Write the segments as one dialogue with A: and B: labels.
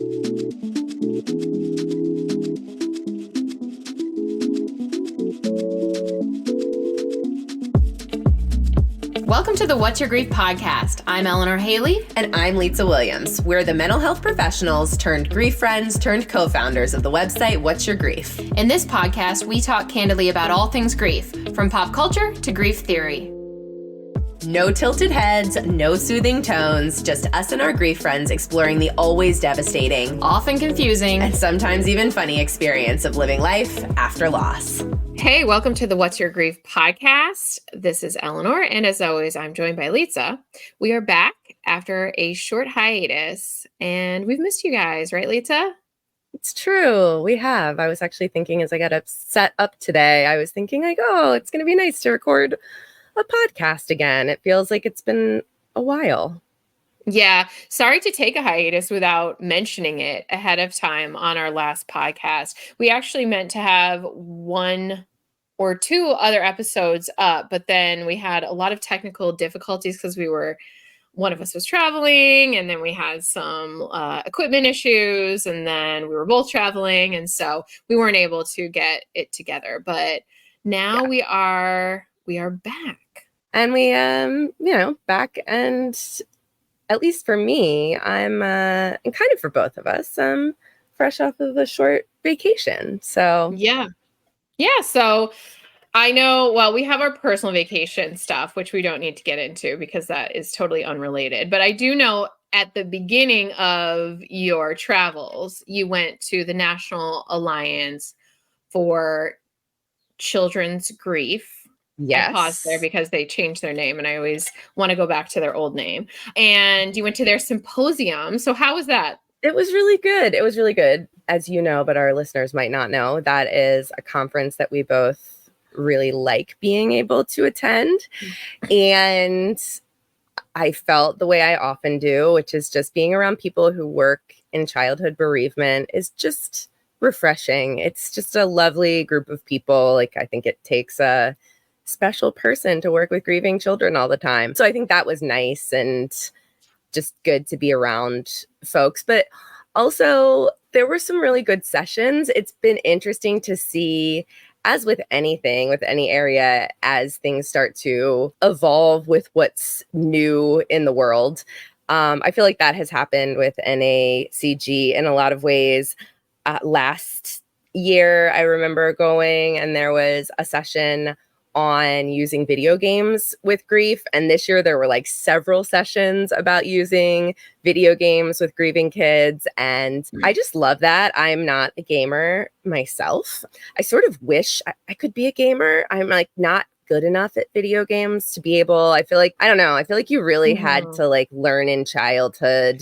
A: Welcome to the What's Your Grief podcast. I'm Eleanor Haley.
B: And I'm Lisa Williams. We're the mental health professionals turned grief friends turned co-founders of the website What's Your Grief.
A: In this podcast, we talk candidly about all things grief, from pop culture to grief theory.
B: No tilted heads, no soothing tones, just us and our grief friends exploring the always devastating,
A: often confusing,
B: and sometimes even funny experience of living life after loss.
A: Hey, welcome to the What's Your Grief podcast. This is Eleanor, and as always, I'm joined by Lisa. We are back after a short hiatus, and we've missed you guys, right, Lisa?
B: It's true. We have. I was actually thinking as I got set up today, I was thinking like, oh, it's going to be nice to record a podcast again. It feels like it's been a while.
A: Yeah. Sorry to take a hiatus without mentioning it ahead of time on our last podcast. We actually meant to have one or two other episodes up, but then we had a lot of technical difficulties because one of us was traveling, and then we had some equipment issues, and then we were both traveling, and so we weren't able to get it together. But now we are back.
B: And we back, and at least for me, I'm and kind of for both of us, fresh off of a short vacation. So
A: yeah. So I know, well, we have our personal vacation stuff, which we don't need to get into because that is totally unrelated. But I do know at the beginning of your travels, you went to the National Alliance for Children's Grief.
B: Yes.
A: I paused there because they changed their name and I always want to go back to their old name. And you went to their symposium. So how was that?
B: It was really good. It was really good. As you know, but our listeners might not know, that is a conference that we both really like being able to attend. And I felt the way I often do, which is just being around people who work in childhood bereavement is just refreshing. It's just a lovely group of people. Like, I think it takes a special person to work with grieving children all the time. So I think that was nice and just good to be around folks. But also, there were some really good sessions. It's been interesting to see, as with anything, with any area, as things start to evolve with what's new in the world. I feel like that has happened with NACG in a lot of ways. Last year, I remember going and there was a session on using video games with grief. And this year there were like several sessions about using video games with grieving kids. And I just love that. I'm not a gamer myself. I sort of wish I could be a gamer. I'm like not good enough at video games to be able, I feel like you really had to like learn in childhood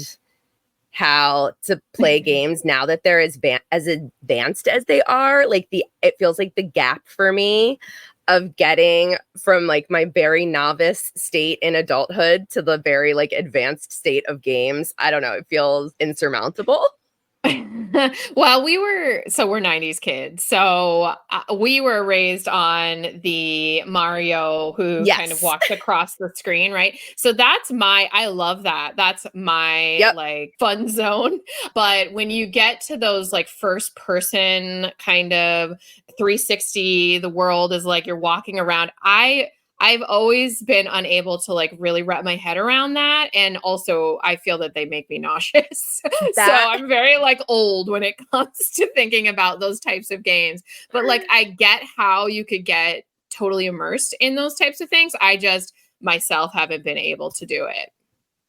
B: how to play games now that they're as advanced as they are. Like it feels like the gap for me of getting from like my very novice state in adulthood to the very like advanced state of games. I don't know. It feels insurmountable.
A: Well, we're 90s kids. So we were raised on the Mario who kind of walks across the screen, right? So I love that. That's my like fun zone. But when you get to those like first person kind of 360, the world is like you're walking around. I've always been unable to like really wrap my head around that. And also I feel that they make me nauseous. So I'm very like old when it comes to thinking about those types of games. But like, I get how you could get totally immersed in those types of things. I just myself haven't been able to do it.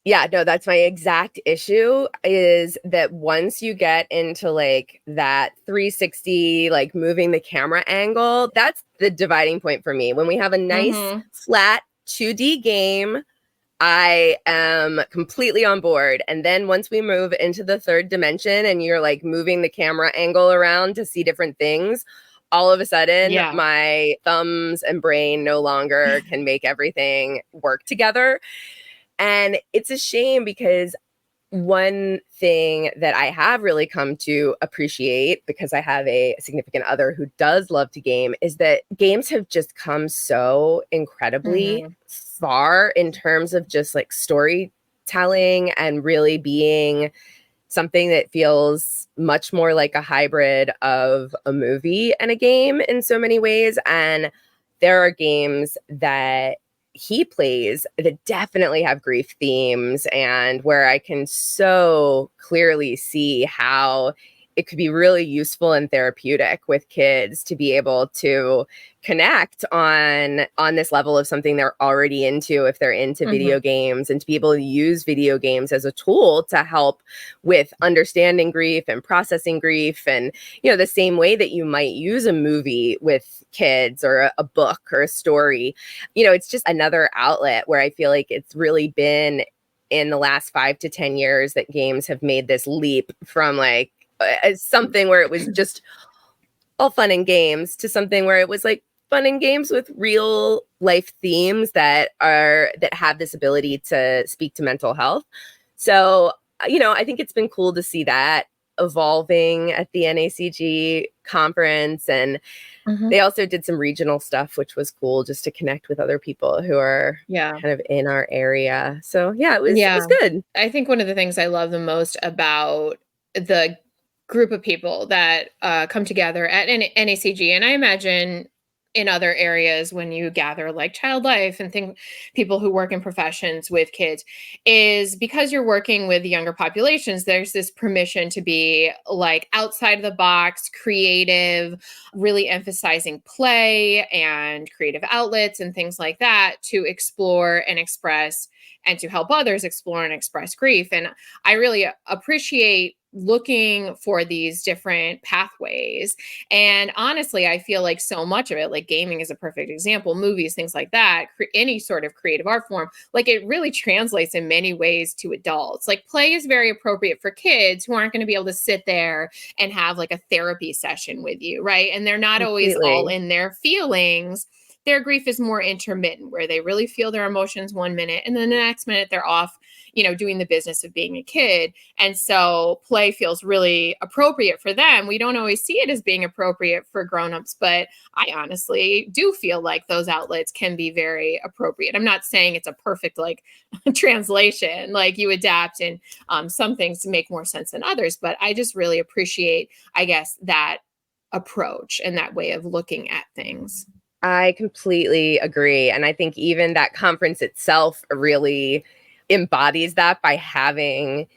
B: Yeah, no, that's my exact issue is that once you get into like that 360, like moving the camera angle, that's the dividing point for me. When we have a nice flat 2D game, I am completely on board. And then once we move into the third dimension and you're like moving the camera angle around to see different things, all of a sudden my thumbs and brain no longer can make everything work together. And it's a shame because one thing that I have really come to appreciate, because I have a significant other who does love to game, is that games have just come so incredibly far in terms of just like storytelling and really being something that feels much more like a hybrid of a movie and a game in so many ways. And there are games that he plays that definitely have grief themes, and where I can so clearly see how it could be really useful and therapeutic with kids to be able to connect on this level of something they're already into if they're into video games, and to be able to use video games as a tool to help with understanding grief and processing grief. And the same way that you might use a movie with kids, or a book or a story, it's just another outlet where I feel like it's really been in the last 5 to 10 years that games have made this leap from like something where it was just all fun and games to something where it was like fun and games with real life themes that have this ability to speak to mental health. So, I think it's been cool to see that evolving at the NACG conference. And they also did some regional stuff, which was cool, just to connect with other people who are kind of in our area. So it was good.
A: I think one of the things I love the most about the group of people that come together at NACG, and I imagine in other areas when you gather like Child Life and people who work in professions with kids, is because you're working with younger populations, there's this permission to be like outside of the box, creative, really emphasizing play and creative outlets and things like that to explore and express, and to help others explore and express grief. And I really appreciate looking for these different pathways. And honestly, I feel like so much of it, like gaming is a perfect example, movies, things like that, any sort of creative art form, like it really translates in many ways to adults. Like play is very appropriate for kids who aren't going to be able to sit there and have like a therapy session with you, right? And they're not always all in their feelings. Their grief is more intermittent, where they really feel their emotions one minute and then the next minute they're off, doing the business of being a kid. And so play feels really appropriate for them. We don't always see it as being appropriate for grownups, but I honestly do feel like those outlets can be very appropriate. I'm not saying it's a perfect like translation, like you adapt and some things make more sense than others, but I just really appreciate, I guess, that approach and that way of looking at things.
B: I completely agree. And I think even that conference itself really embodies that by having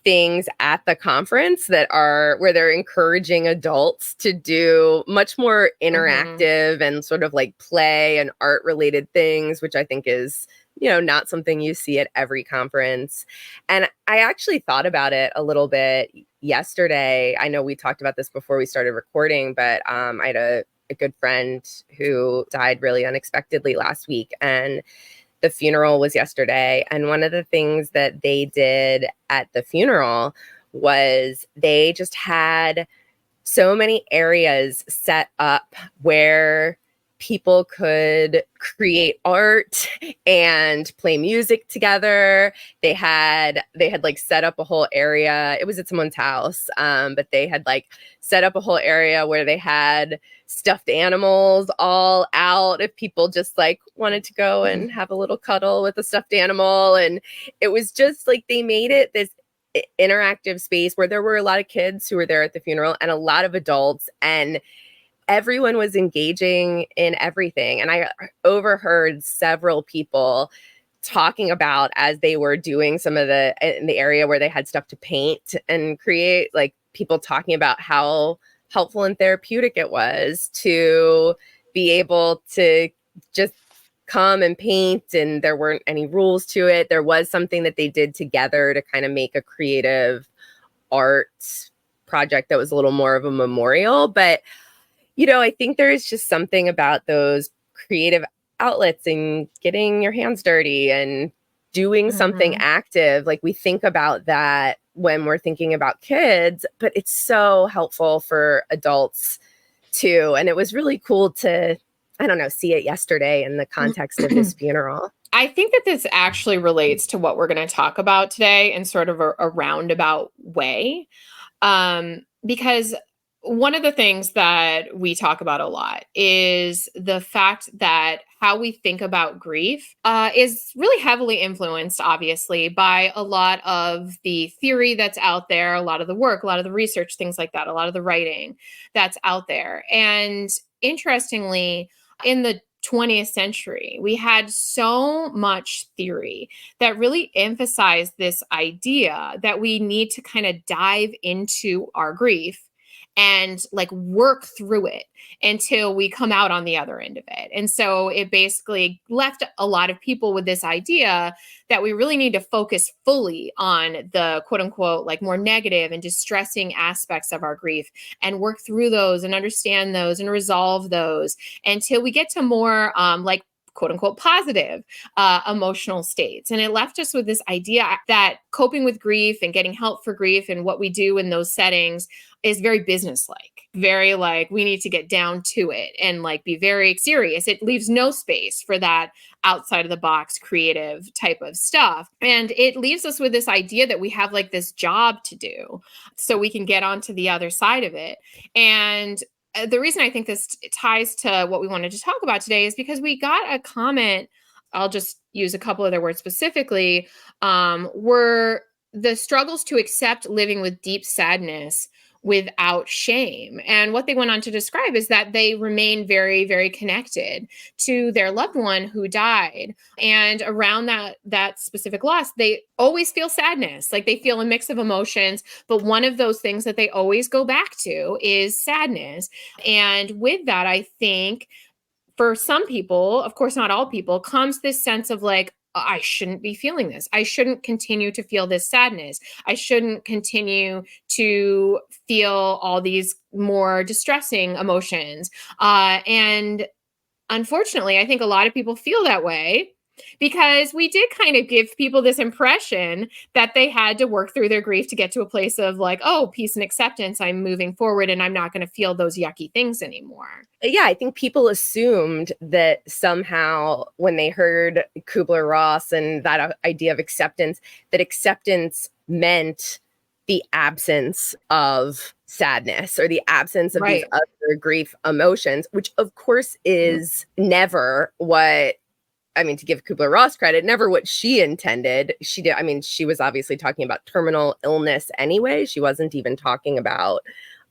B: things at the conference that are where they're encouraging adults to do much more interactive and sort of like play and art related things, which I think is, not something you see at every conference. And I actually thought about it a little bit yesterday. I know we talked about this before we started recording, but I had a good friend who died really unexpectedly last week, and the funeral was yesterday. And one of the things that they did at the funeral was they just had so many areas set up where people could create art and play music together. They had like set up a whole area. It was at someone's house, but they had like set up a whole area where they had stuffed animals all out if people just like wanted to go and have a little cuddle with a stuffed animal. And it was just like they made it this interactive space where there were a lot of kids who were there at the funeral and a lot of adults, and everyone was engaging in everything. And I overheard several people talking about, as they were doing some of in the area where they had stuff to paint and create, like people talking about how helpful and therapeutic it was to be able to just come and paint, and there weren't any rules to it. There was something that they did together to kind of make a creative art project that was a little more of a memorial. But I think there is just something about those creative outlets and getting your hands dirty and doing something active. Like we think about that when we're thinking about kids, but it's so helpful for adults too. And it was really cool to, I don't know, see it yesterday in the context of this funeral.
A: I think that this actually relates to what we're going to talk about today in sort of a roundabout way. Because one of the things that we talk about a lot is the fact that how we think about grief is really heavily influenced, obviously, by a lot of the theory that's out there, a lot of the work, a lot of the research, things like that, a lot of the writing that's out there. And interestingly, in the 20th century, we had so much theory that really emphasized this idea that we need to kind of dive into our grief and like work through it until we come out on the other end of it. And so it basically left a lot of people with this idea that we really need to focus fully on the quote unquote like more negative and distressing aspects of our grief and work through those and understand those and resolve those until we get to more like quote unquote positive emotional states. And it left us with this idea that coping with grief and getting help for grief and what we do in those settings is very businesslike, very like we need to get down to it and like be very serious. It leaves no space for that outside of the box creative type of stuff. And it leaves us with this idea that we have like this job to do so we can get onto the other side of it. And the reason I think this ties to what we wanted to talk about today is because we got a comment. I'll just use a couple of their words specifically, were the struggles to accept living with deep sadness without shame. And what they went on to describe is that they remain very, very connected to their loved one who died. And around that specific loss, they always feel sadness. Like they feel a mix of emotions, but one of those things that they always go back to is sadness. And with that, I think for some people, of course, not all people, comes this sense of like, I shouldn't be feeling this. I shouldn't continue to feel this sadness. I shouldn't continue to feel all these more distressing emotions. And unfortunately, I think a lot of people feel that way because we did kind of give people this impression that they had to work through their grief to get to a place of like, oh, peace and acceptance. I'm moving forward and I'm not going to feel those yucky things anymore.
B: Yeah, I think people assumed that somehow when they heard Kubler-Ross and that idea of acceptance, that acceptance meant the absence of sadness or the absence of these other grief emotions, which of course is never what, I mean, to give Kubler-Ross credit, never what she intended. She did. I mean, she was obviously talking about terminal illness anyway. She wasn't even talking about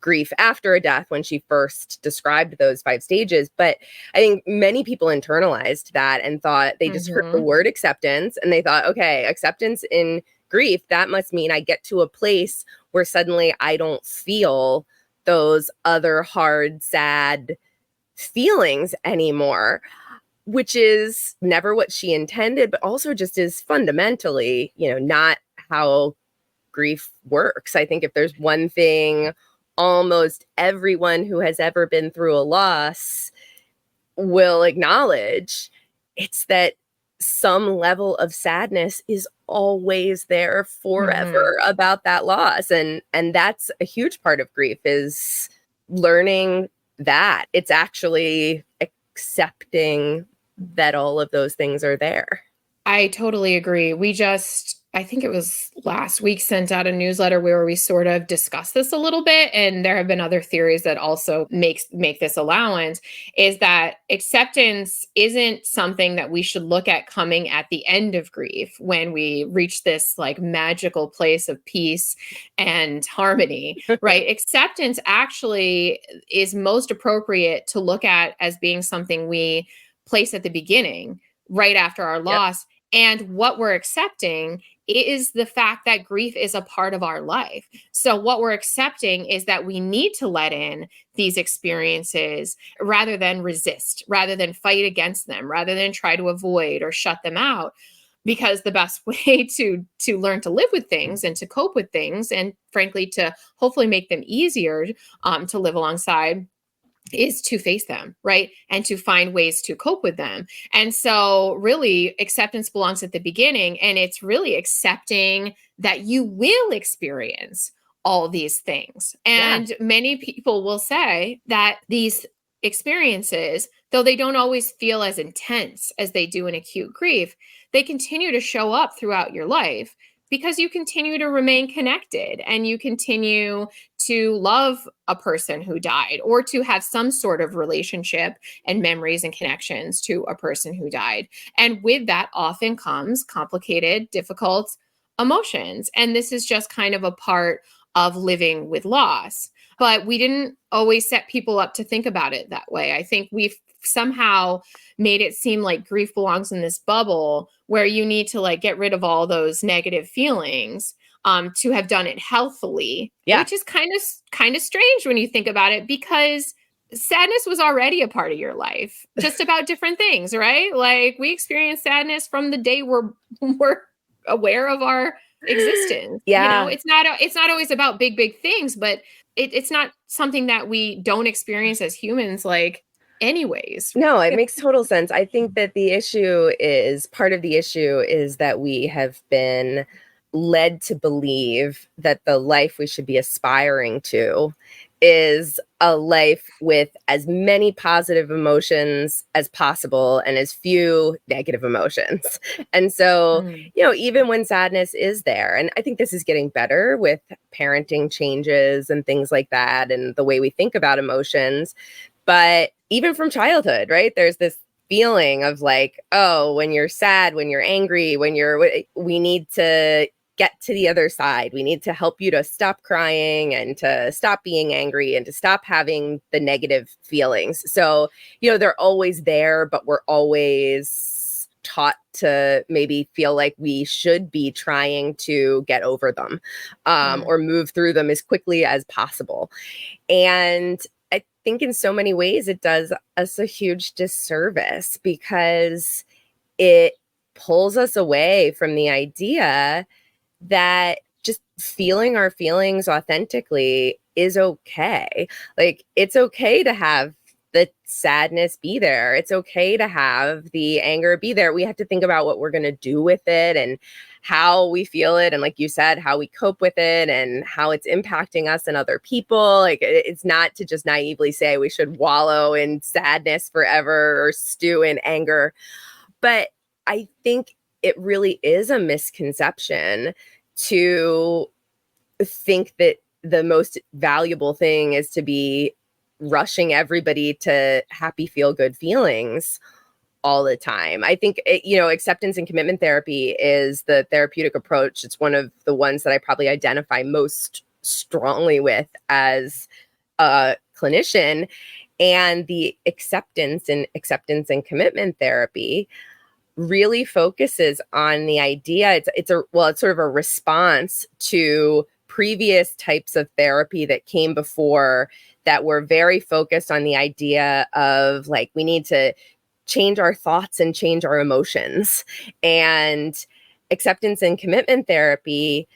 B: grief after a death when she first described those 5 stages. But I think many people internalized that and thought they just heard the word acceptance and they thought, okay, acceptance in grief, that must mean I get to a place where suddenly I don't feel those other hard, sad feelings anymore, which is never what she intended, but also just is fundamentally, not how grief works. I think if there's one thing almost everyone who has ever been through a loss will acknowledge, it's that some level of sadness is always there forever about that loss. And that's a huge part of grief, is learning that it's actually accepting that all of those things are there.
A: I totally agree. I think it was last week, sent out a newsletter where we sort of discussed this a little bit. And there have been other theories that also make this allowance, is that acceptance isn't something that we should look at coming at the end of grief when we reach this like magical place of peace and harmony, right? Acceptance actually is most appropriate to look at as being something we place at the beginning, right after our loss. And what we're accepting is the fact that grief is a part of our life. So what we're accepting is that we need to let in these experiences rather than resist, rather than fight against them, rather than try to avoid or shut them out. Because the best way to learn to live with things and to cope with things, and frankly, to hopefully make them easier to live alongside, is to face them, right? And to find ways to cope with them. And so really acceptance belongs at the beginning, and it's really accepting that you will experience all these things. And many people will say that these experiences, though they don't always feel as intense as they do in acute grief, they continue to show up throughout your life because you continue to remain connected and you continue to love a person who died, or to have some sort of relationship and memories and connections to a person who died. And with that often comes complicated, difficult emotions. And this is just kind of a part of living with loss. But we didn't always set people up to think about it that way. I think we've somehow made it seem like grief belongs in this bubble where you need to like get rid of all those negative feelings to have done it healthily, which is kind of strange when you think about it, because sadness was already a part of your life, just about different things, right? Like we experience sadness from the day we're aware of our existence.
B: Yeah.
A: You know, it's not always about big things, but it's not something that we don't experience as humans, like anyways.
B: No, it makes total sense. I think that part of the issue is that we have been led to believe that the life we should be aspiring to is a life with as many positive emotions as possible and as few negative emotions. And so, even when sadness is there, and I think this is getting better with parenting changes and things like that, and the way we think about emotions. But even from childhood, right? There's this feeling of like, oh, when you're sad, when you're angry, we need to get to the other side. We need to help you to stop crying and to stop being angry and to stop having the negative feelings. So, they're always there, but we're always taught to maybe feel like we should be trying to get over them or move through them as quickly as possible. And I think in so many ways it does us a huge disservice, because it pulls us away from the idea that just feeling our feelings authentically is okay. Like, it's okay to have the sadness be there. It's okay to have the anger be there. We have to think about what we're going to do with it and how we feel it. And like you said, how we cope with it and how it's impacting us and other people. Like, it's not to just naively say we should wallow in sadness forever or stew in anger. But I think it really is a misconception to think that the most valuable thing is to be rushing everybody to happy, feel good feelings all the time. I think, acceptance and commitment therapy is the therapeutic approach. It's one of the ones that I probably identify most strongly with as a clinician. And the acceptance and commitment therapy really focuses on the idea. It's sort of a response to previous types of therapy that came before that were very focused on the idea of like, we need to change our thoughts and change our emotions. And acceptance and commitment therapy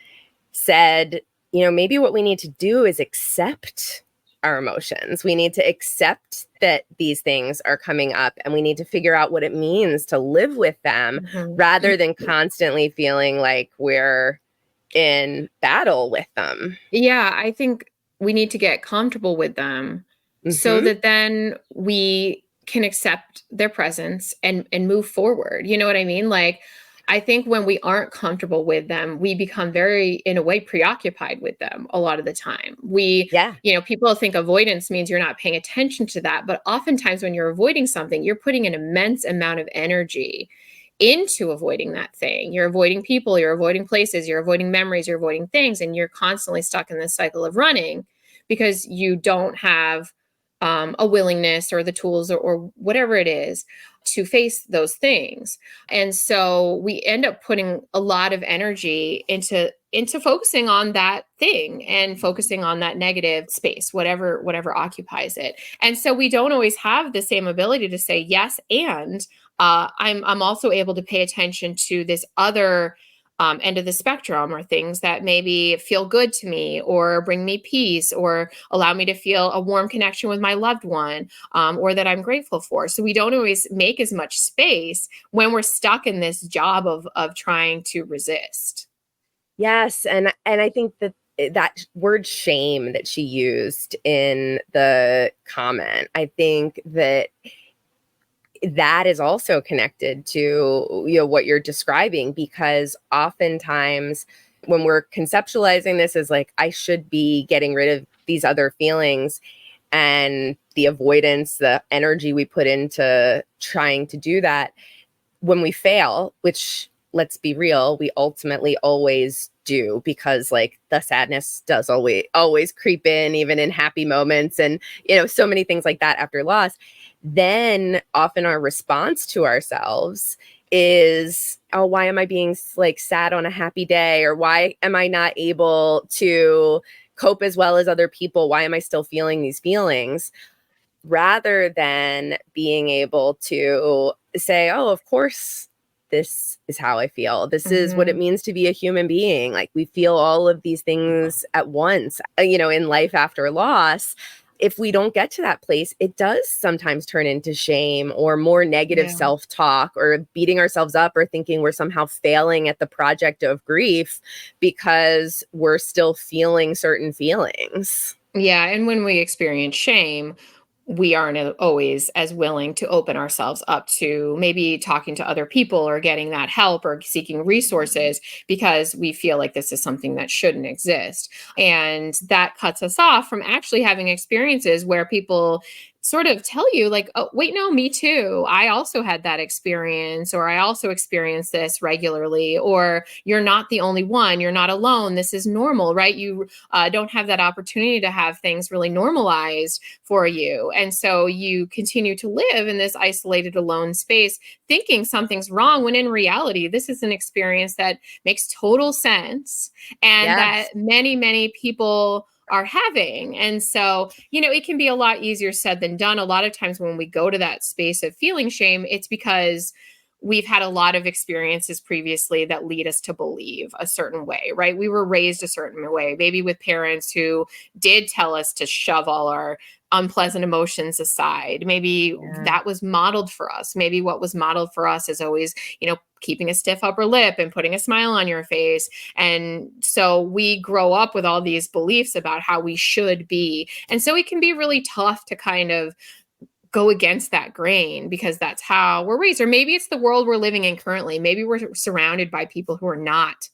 B: said, maybe what we need to do is accept our emotions. We need to accept that these things are coming up, and we need to figure out what it means to live with them rather than constantly feeling like we're in battle with them.
A: Yeah, I think we need to get comfortable with them so that then we can accept their presence and move forward. You know what I mean? Like, I think when we aren't comfortable with them, we become very, in a way, preoccupied with them a lot of the time. People think avoidance means you're not paying attention to that. But oftentimes when you're avoiding something, you're putting an immense amount of energy into avoiding that thing. You're avoiding people, you're avoiding places, you're avoiding memories, you're avoiding things. And you're constantly stuck in this cycle of running because you don't have a willingness or the tools or whatever it is to face those things. And so we end up putting a lot of energy into focusing on that thing and focusing on that negative space, whatever occupies it. And so we don't always have the same ability to say yes, and I'm also able to pay attention to this other end of the spectrum, or things that maybe feel good to me or bring me peace or allow me to feel a warm connection with my loved one, or that I'm grateful for. So we don't always make as much space when we're stuck in this job of trying to resist.
B: Yes. And I think that word shame that she used in the comment, I think that that is also connected to, what you're describing, because oftentimes when we're conceptualizing this as like, I should be getting rid of these other feelings, and the avoidance, the energy we put into trying to do that, when we fail, which, let's be real, we ultimately always do, because like the sadness does always creep in, even in happy moments, and so many things like that after loss. Then often our response to ourselves is, oh, why am I being like sad on a happy day? Or why am I not able to cope as well as other people? Why am I still feeling these feelings? Rather than being able to say, oh, of course, this is how I feel. This is what it means to be a human being. Like, we feel all of these things at once, in life after loss. If we don't get to that place, it does sometimes turn into shame or more negative self-talk, or beating ourselves up, or thinking we're somehow failing at the project of grief because we're still feeling certain feelings.
A: Yeah. And when we experience shame, we aren't always as willing to open ourselves up to maybe talking to other people or getting that help or seeking resources, because we feel like this is something that shouldn't exist. And that cuts us off from actually having experiences where people sort of tell you like, oh, wait, no, me too. I also had that experience, or I also experience this regularly, or you're not the only one. You're not alone. This is normal, right? You don't have that opportunity to have things really normalized for you. And so you continue to live in this isolated, alone space, thinking something's wrong, when in reality, this is an experience that makes total sense, and that many, many people are having. And so, it can be a lot easier said than done. A lot of times when we go to that space of feeling shame, it's because we've had a lot of experiences previously that lead us to believe a certain way, right? We were raised a certain way, maybe with parents who did tell us to shove all our unpleasant emotions aside. Maybe that was modeled for us. Maybe what was modeled for us is always, keeping a stiff upper lip and putting a smile on your face. And so we grow up with all these beliefs about how we should be. And so it can be really tough to kind of go against that grain, because that's how we're raised. Or maybe it's the world we're living in currently. Maybe we're surrounded by people who are not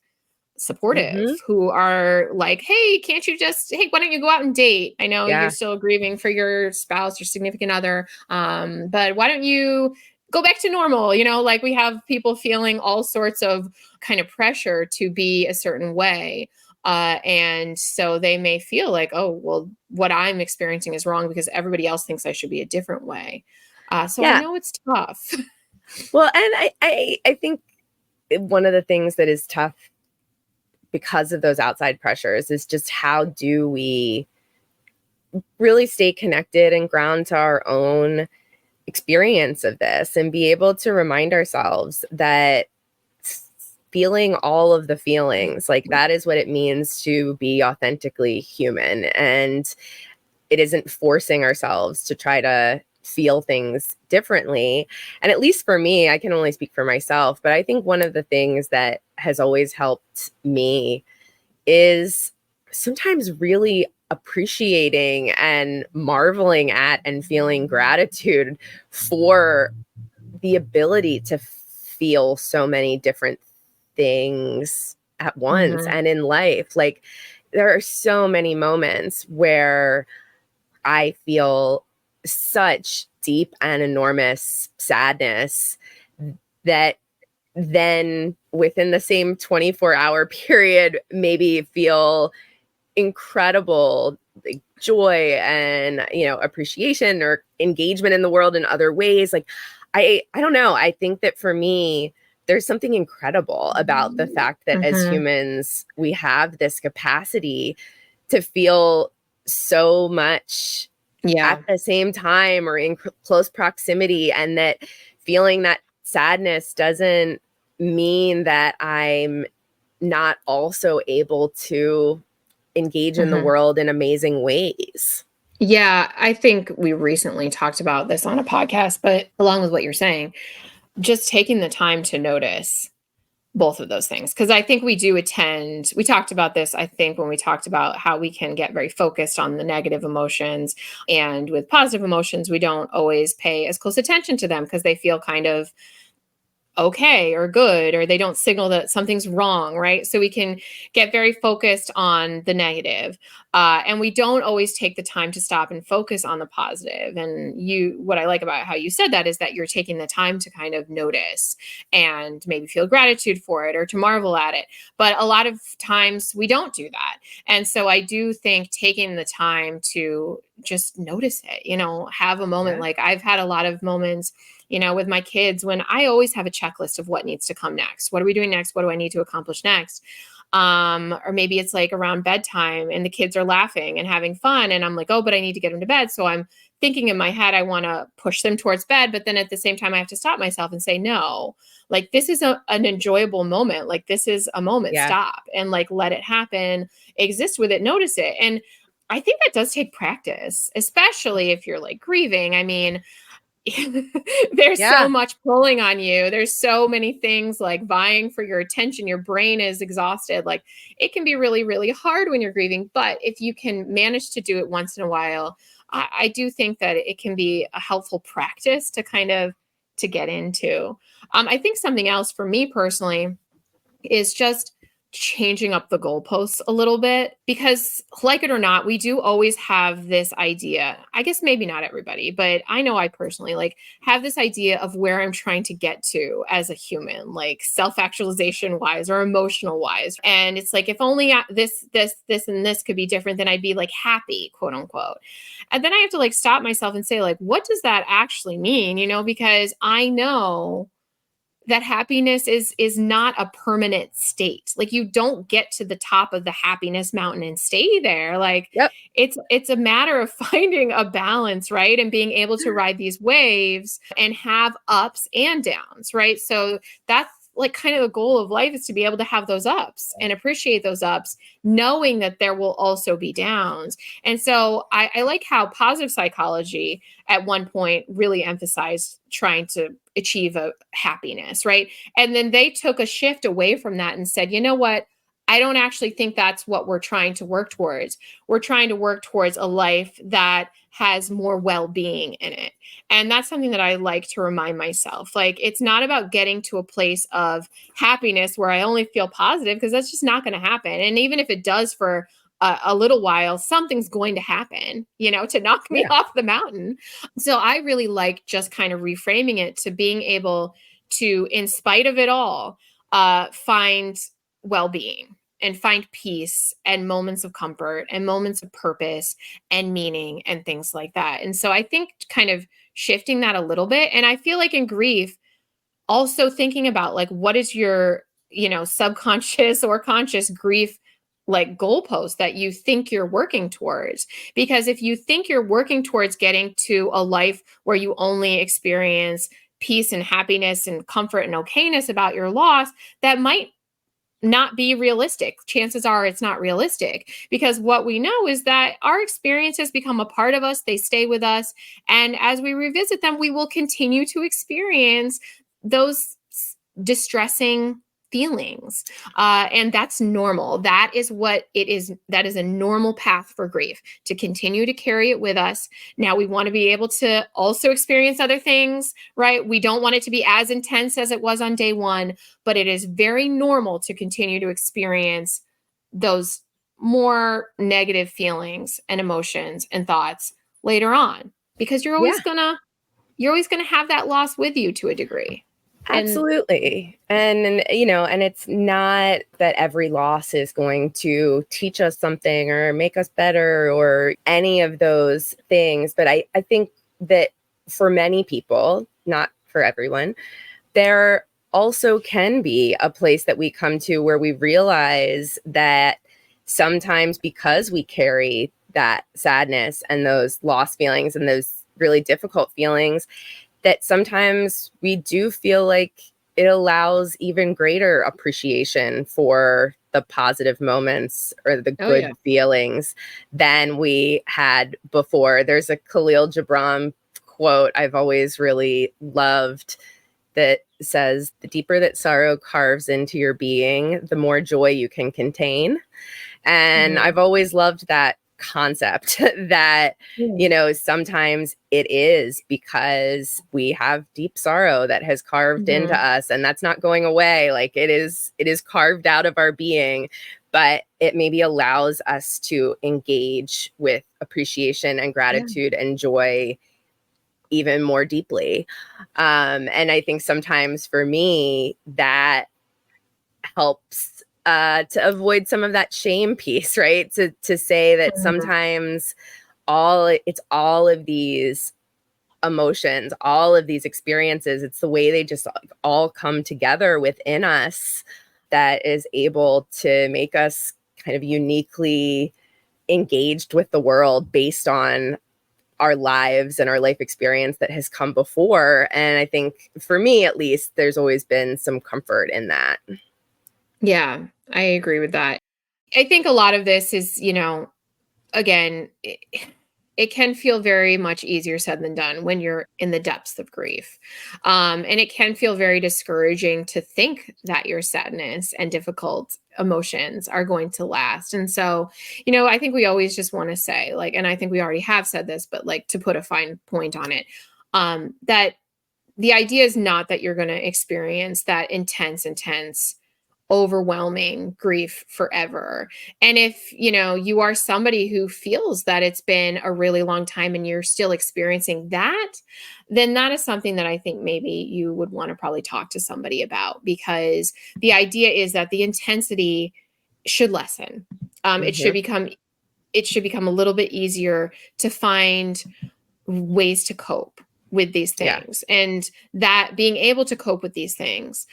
A: supportive, who are like, hey, why don't you go out and date? I know you're still grieving for your spouse, your significant other, but why don't you go back to normal? Like, we have people feeling all sorts of kind of pressure to be a certain way. And so they may feel like, oh, well, what I'm experiencing is wrong because everybody else thinks I should be a different way. So I know it's tough.
B: Well, and I think one of the things that is tough because of those outside pressures is just, how do we really stay connected and ground to our own experience of this, and be able to remind ourselves that feeling all of the feelings, like, that is what it means to be authentically human. And it isn't forcing ourselves to try to feel things differently. And at least for me, I can only speak for myself, but I think one of the things that has always helped me is sometimes really appreciating and marveling at and feeling gratitude for the ability to feel so many different things at once and in life. Like, there are so many moments where I feel such deep and enormous sadness that then within the same 24-hour period maybe feel incredible joy and appreciation or engagement in the world in other ways. Like, I don't know, I think that for me there's something incredible about the fact that as humans we have this capacity to feel so much at the same time, or in close proximity, and that feeling that sadness doesn't mean that I'm not also able to engage in the world in amazing ways.
A: Yeah, I think we recently talked about this on a podcast, but along with what you're saying, just taking the time to notice both of those things. Because I think we talked about this, I think, when we talked about how we can get very focused on the negative emotions. And with positive emotions, we don't always pay as close attention to them because they feel kind of okay or good, or they don't signal that something's wrong, right? So we can get very focused on the negative, and we don't always take the time to stop and focus on the positive. And what I like about how you said that is that you're taking the time to kind of notice and maybe feel gratitude for it or to marvel at it. But a lot of times we don't do that. And so I do think taking the time to just notice it, have a moment. Like I've had a lot of moments with my kids when I always have a checklist of what needs to come next. What are we doing next? What do I need to accomplish next? Or maybe it's like around bedtime and the kids are laughing and having fun. And I'm like, oh, but I need to get them to bed. So I'm thinking in my head, I want to push them towards bed. But then at the same time, I have to stop myself and say, no, like this is an enjoyable moment. Like this is a moment. Stop and like let it happen, exist with it, notice it. And I think that does take practice, especially if you're like grieving. I mean, there's so much pulling on you. There's so many things like vying for your attention. Your brain is exhausted. Like it can be really, really hard when you're grieving. But if you can manage to do it once in a while, I do think that it can be a helpful practice to kind of to get into. I think something else for me personally is just changing up the goalposts a little bit, because like it or not, we do always have this idea. I guess maybe not everybody, but I know I personally like have this idea of where I'm trying to get to as a human, like self-actualization wise or emotional wise. And it's like, if only this, and this could be different, then I'd be like happy, quote unquote. And then I have to like stop myself and say, like, what does that actually mean? Because I know that happiness is not a permanent state. Like you don't get to the top of the happiness mountain and stay there. Like it's a matter of finding a balance, right? And being able to ride these waves and have ups and downs, right? So that's like kind of the goal of life, is to be able to have those ups and appreciate those ups, knowing that there will also be downs. And so I like how positive psychology at one point really emphasized trying to achieve a happiness, right? And then they took a shift away from that and said, you know what? I don't actually think that's what we're trying to work towards. We're trying to work towards a life that has more well-being in it. And that's something that I like to remind myself. Like, it's not about getting to a place of happiness where I only feel positive, because that's just not going to happen. And even if it does for a little while, something's going to happen, to knock me off the mountain. So I really like just kind of reframing it to being able to, in spite of it all, find well-being and find peace and moments of comfort and moments of purpose and meaning and things like that. And so I think kind of shifting that a little bit. And I feel like in grief, also thinking about like, what is your, subconscious or conscious grief like goalpost that you think you're working towards? Because if you think you're working towards getting to a life where you only experience peace and happiness and comfort and okayness about your loss, that might not be realistic. Chances are it's not realistic, because what we know is that our experiences become a part of us. They stay with us. And as we revisit them, we will continue to experience those distressing feelings. And that's normal. That is what it is. That is a normal path for grief, to continue to carry it with us. Now, we want to be able to also experience other things, right? We don't want it to be as intense as it was on day one, but it is very normal to continue to experience those more negative feelings and emotions and thoughts later on, because you're always gonna have that loss with you to a degree.
B: Absolutely. And it's not that every loss is going to teach us something or make us better or any of those things. But I think that for many people, not for everyone, there also can be a place that we come to where we realize that sometimes, because we carry that sadness and those lost feelings and those really difficult feelings, that sometimes we do feel like it allows even greater appreciation for the positive moments or the good feelings than we had before. There's a Khalil Gibran quote I've always really loved that says, the deeper that sorrow carves into your being, the more joy you can contain. And I've always loved that concept that, you know, sometimes it is because we have deep sorrow that has carved into us, and that's not going away. Like it is carved out of our being, but it maybe allows us to engage with appreciation and gratitude and joy even more deeply. And I think sometimes for me, that helps to avoid some of that shame piece, right? To say that sometimes it's all of these emotions, all of these experiences, it's the way they just all come together within us that is able to make us kind of uniquely engaged with the world based on our lives and our life experience that has come before. And I think for me, at least, there's always been some comfort in that.
A: Yeah, I agree with that. I think a lot of this is, you know, again, it can feel very much easier said than done when you're in the depths of grief. And it can feel very discouraging to think that your sadness and difficult emotions are going to last. And so, you know, I think we always just want to say, like, and I think we already have said this, but like to put a fine point on it, that the idea is not that you're going to experience that intense, overwhelming grief forever. And if, you know, you are somebody who feels that it's been a really long time and you're still experiencing that, then that is something that I think maybe you would want to probably talk to somebody about, because the idea is that the intensity should lessen. It should become a little bit easier to find ways to cope with these things. And that being able to cope with these things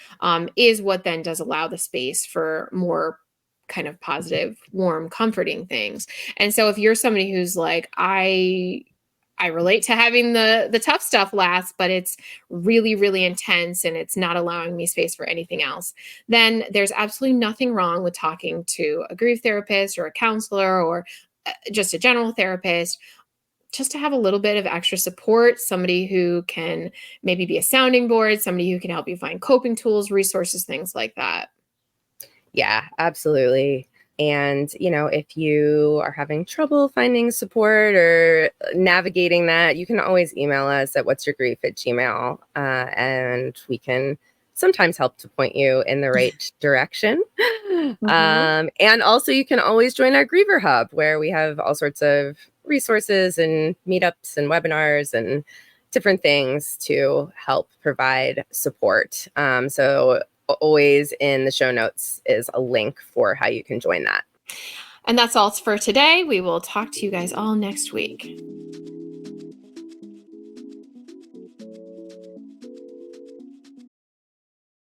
A: is what then does allow the space for more kind of positive, warm, comforting things. And so if you're somebody who's like, I relate to having the tough stuff last, but it's really, really intense and it's not allowing me space for anything else, then there's absolutely nothing wrong with talking to a grief therapist or a counselor or just a general therapist, just to have a little bit of extra support, somebody who can maybe be a sounding board, somebody who can help you find coping tools, resources, things like that.
B: Yeah, absolutely. And, you know, if you are having trouble finding support or navigating that, you can always email us at what'syourgrief@gmail. And we can sometimes help to point you in the right direction. And also, you can always join our Griever Hub, where we have all sorts of resources and meetups and webinars and different things to help provide support. So always in the show notes is a link for how you can join that.
A: And that's all for today. We will talk to you guys all next week.